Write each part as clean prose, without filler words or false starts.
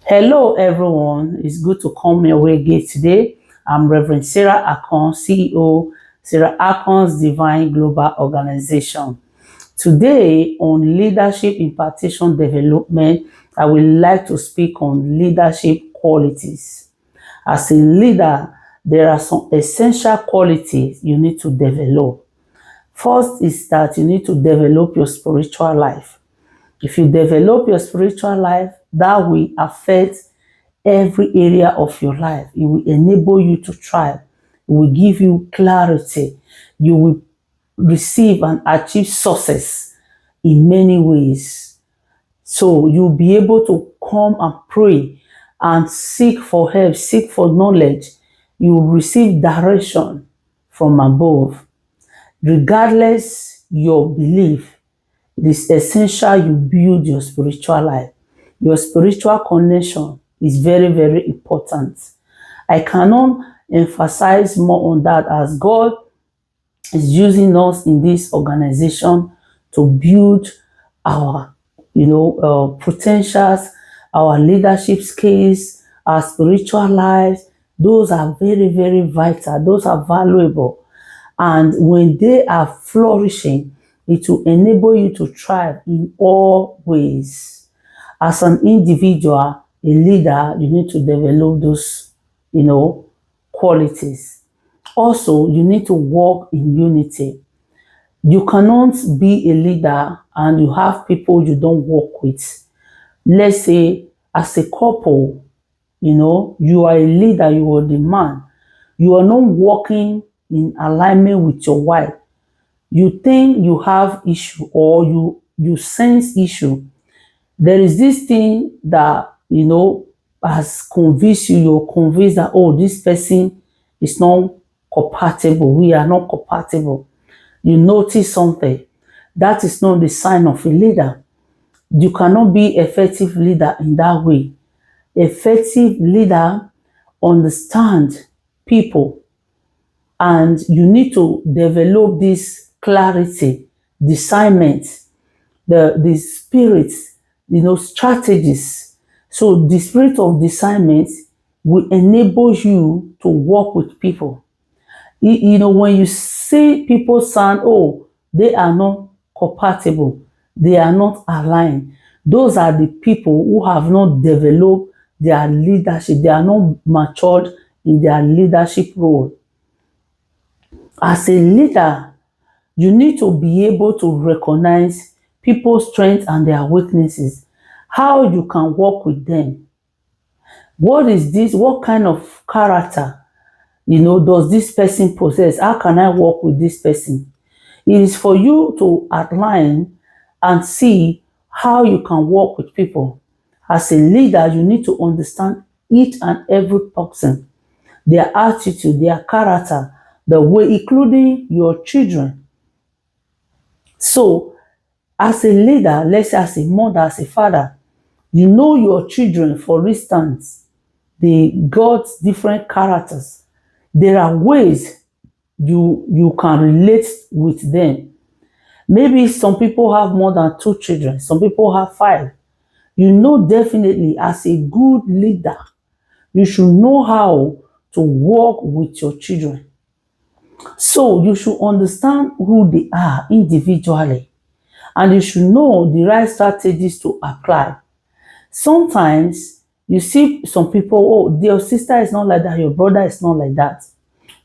Hello, everyone. It's good to come your way again today. I'm Reverend Sarahakons, CEO, Sarahakons Divine Global Organization. Today, on leadership impartation development, I would like to speak on leadership qualities. As a leader, there are some essential qualities you need to develop. First is that you need to develop your spiritual life. If you develop your spiritual life, that will affect every area of your life. It will enable you to thrive. It will give you clarity. You will receive and achieve success in many ways. So you'll be able to come and pray and seek for help, seek for knowledge. You will receive direction from above. Regardless your belief, it is essential you build your spiritual life. Your spiritual connection is very, very important. I cannot emphasize more on that as God is using us in this organization to build our, potentials, our leadership skills, our spiritual lives. Those are very, very vital. Those are valuable. And when they are flourishing, it will enable you to thrive in all ways. As an individual, a leader, you need to develop those, qualities. Also, you need to work in unity. You cannot be a leader and you have people you don't work with. Let's say, as a couple, you are a leader, you are the man. You are not working in alignment with your wife. You think you have issue or you sense issue. There is this thing that has convinced you. You're convinced that, oh, this person is not compatible. We are not compatible. You notice something. That is not the sign of a leader. You cannot be effective leader in that way. Effective leader understand people, and you need to develop this clarity, discernment, the spirit, strategies. So the spirit of discernment will enable you to work with people. When you see people sound, oh, they are not compatible, they are not aligned, those are the people who have not developed their leadership. They are not matured in their leadership role. As a leader, you need to be able to recognize people's strengths and their weaknesses, how you can work with them. What is this? What kind of character, does this person possess? How can I work with this person? It is for you to outline and see how you can work with people. As a leader, you need to understand each and every person, their attitude, their character, the way, including your children. So, as a leader, let's say as a mother, as a father, you know your children, for instance, they got different characters. There are ways you can relate with them. Maybe some people have more than two children, some people have five. You know, definitely as a good leader, you should know how to work with your children. So you should understand who they are individually, and you should know the right strategies to apply. Sometimes you see some people, oh, your sister is not like that, your brother is not like that.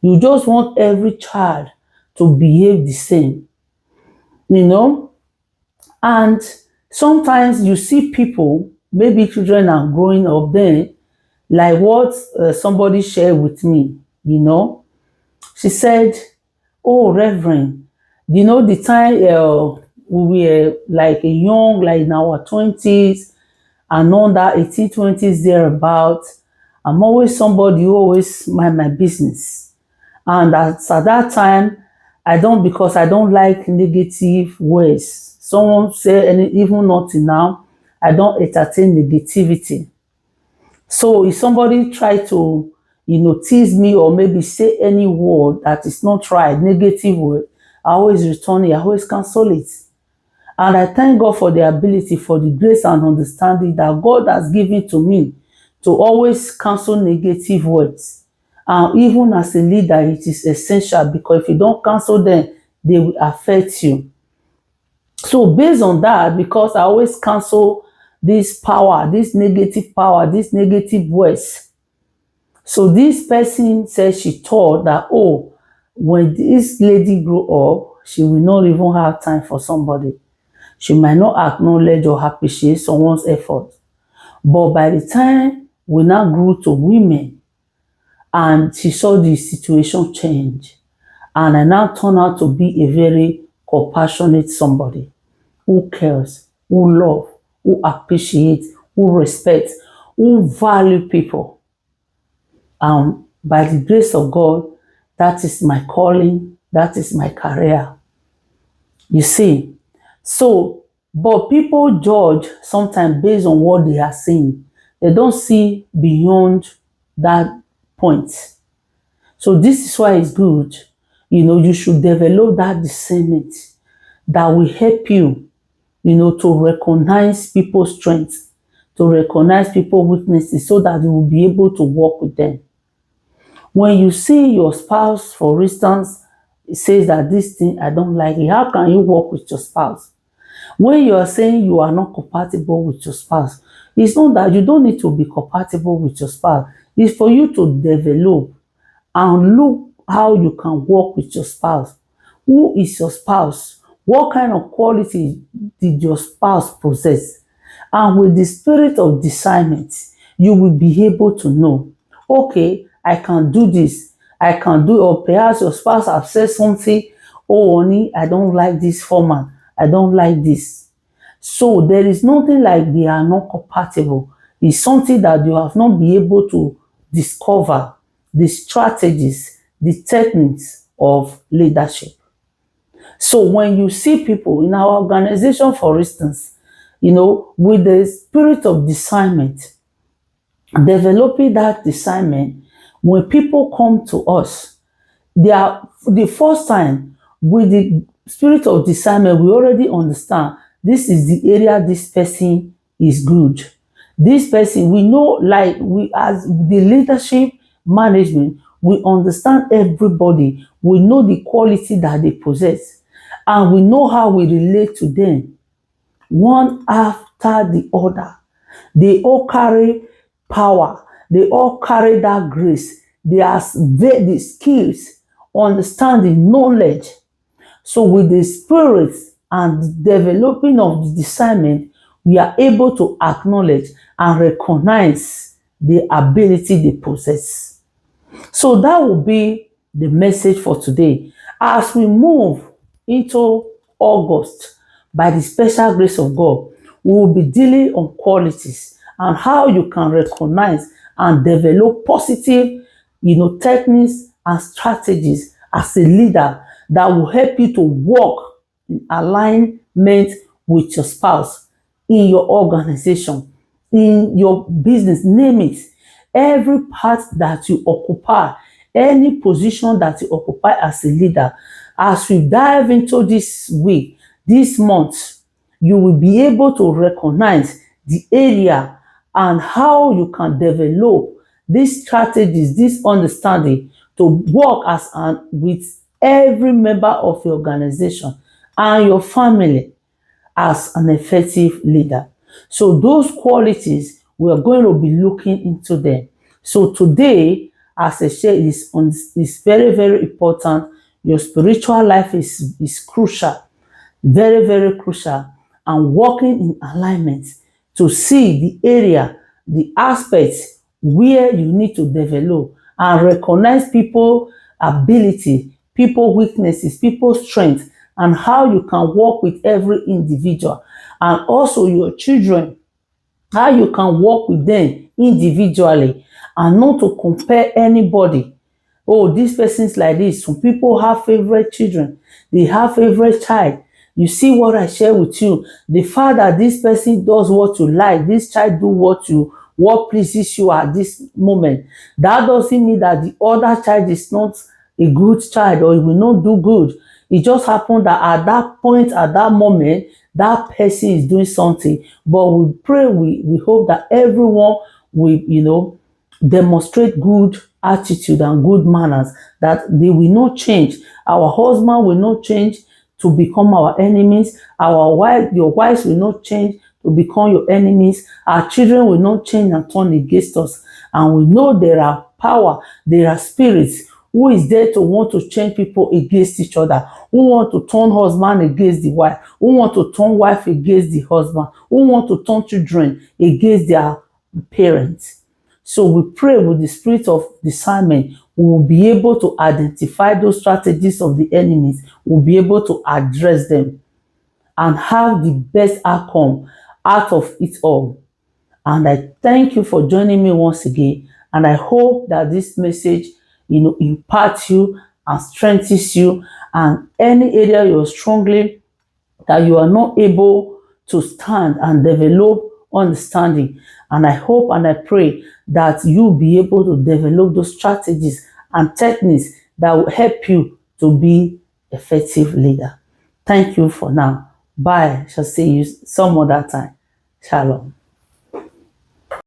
You just want every child to behave the same, you know? And sometimes you see people, maybe children are growing up then, like what somebody shared with me. She said, oh, Reverend, the time we were like a young, like in our 20s and under 18, 20s, thereabout, I'm always somebody who always mind my business. And at that time, because I don't like negative words. Someone say, and even not now, I don't entertain negativity. So if somebody try to, tease me or maybe say any word that is not right, negative word, I always return it, I always cancel it. And I thank God for the ability, for the grace and understanding that God has given to me to always cancel negative words. And even as a leader, it is essential, because if you don't cancel them, they will affect you. So based on that, because I always cancel this power, this negative power, this negative words. So this person said she thought that, oh, when this lady grow up, she will not even have time for somebody. She might not acknowledge or appreciate someone's effort. But by the time we now grew to women, and she saw the situation change, and I now turn out to be a very compassionate somebody who cares, who love, who appreciates, who respects, who value people. By the grace of God, that is my calling, that is my career. You see, so, but people judge sometimes based on what they are seeing. They don't see beyond that point. So this is why it's good. You should develop that discernment that will help you, to recognize people's strengths, to recognize people's weaknesses, so that you will be able to work with them. When you see your spouse, for instance, says that this thing, I don't like it, how can you work with your spouse? When you are saying you are not compatible with your spouse, it's not that you don't need to be compatible with your spouse. It's for you to develop and look how you can work with your spouse. Who is your spouse? What kind of quality did your spouse possess? And with the spirit of discernment, you will be able to know, okay, I can do this, I can do, or perhaps your spouse have said something, oh honey, I don't like this format, I don't like this. So there is nothing like they are not compatible. It's something that you have not been able to discover the strategies, the techniques of leadership. So when you see people in our organization, for instance, with the spirit of discernment, developing that discernment, when people come to us, they are the first time with the spirit of discernment, we already understand this is the area this person is good. This person, we know, like we as the leadership management, we understand everybody. We know the quality that they possess, and we know how we relate to them, one after the other. They all carry power. They all carry that grace. They have the skills, understanding, knowledge. So with the spirit and developing of the discernment, we are able to acknowledge and recognize the ability they possess. So that will be the message for today. As we move into August, by the special grace of God, we will be dealing on qualities and how you can recognize and develop positive, techniques and strategies as a leader that will help you to work in alignment with your spouse, in your organization, in your business, name it. Every part that you occupy, any position that you occupy as a leader, as we dive into this week, this month, you will be able to recognize the area and how you can develop these strategies, this understanding to work with every member of your organization and your family as an effective leader. So those qualities, we are going to be looking into them. So today, as I said, is very, very important. Your spiritual life is crucial, very, very crucial, and working in alignment to see the area, the aspects where you need to develop and recognize people's ability, people's weaknesses, people's strengths, and how you can work with every individual, and also your children, how you can work with them individually and not to compare anybody. Oh, this person's like this. Some people have favorite children. They have favorite child. You see what I share with you. The fact that this person does what you like, this child do what pleases you at this moment, that doesn't mean that the other child is not a good child or it will not do good. It just happened that at that point, at that moment, that person is doing something. But we pray, we hope that everyone we, demonstrate good attitude and good manners, that they will not change. Our husband will not change to become our enemies. Your wives will not change to become your enemies. Our children will not change and turn against us. And we know there are power, there are spirits who is there to want to change people against each other, who want to turn husband against the wife, who want to turn wife against the husband, who want to turn children against their parents. So we pray with the spirit of discernment, we will be able to identify those strategies of the enemies, we'll be able to address them and have the best outcome out of it all. And I thank you for joining me once again. And I hope that this message, imparts you and strengthens you. And any area you're struggling, that you are not able to stand and develop understanding. And I hope and I pray that you'll be able to develop those strategies and techniques that will help you to be effective leader. Thank you for now. Bye. I shall see you some other time. Shalom.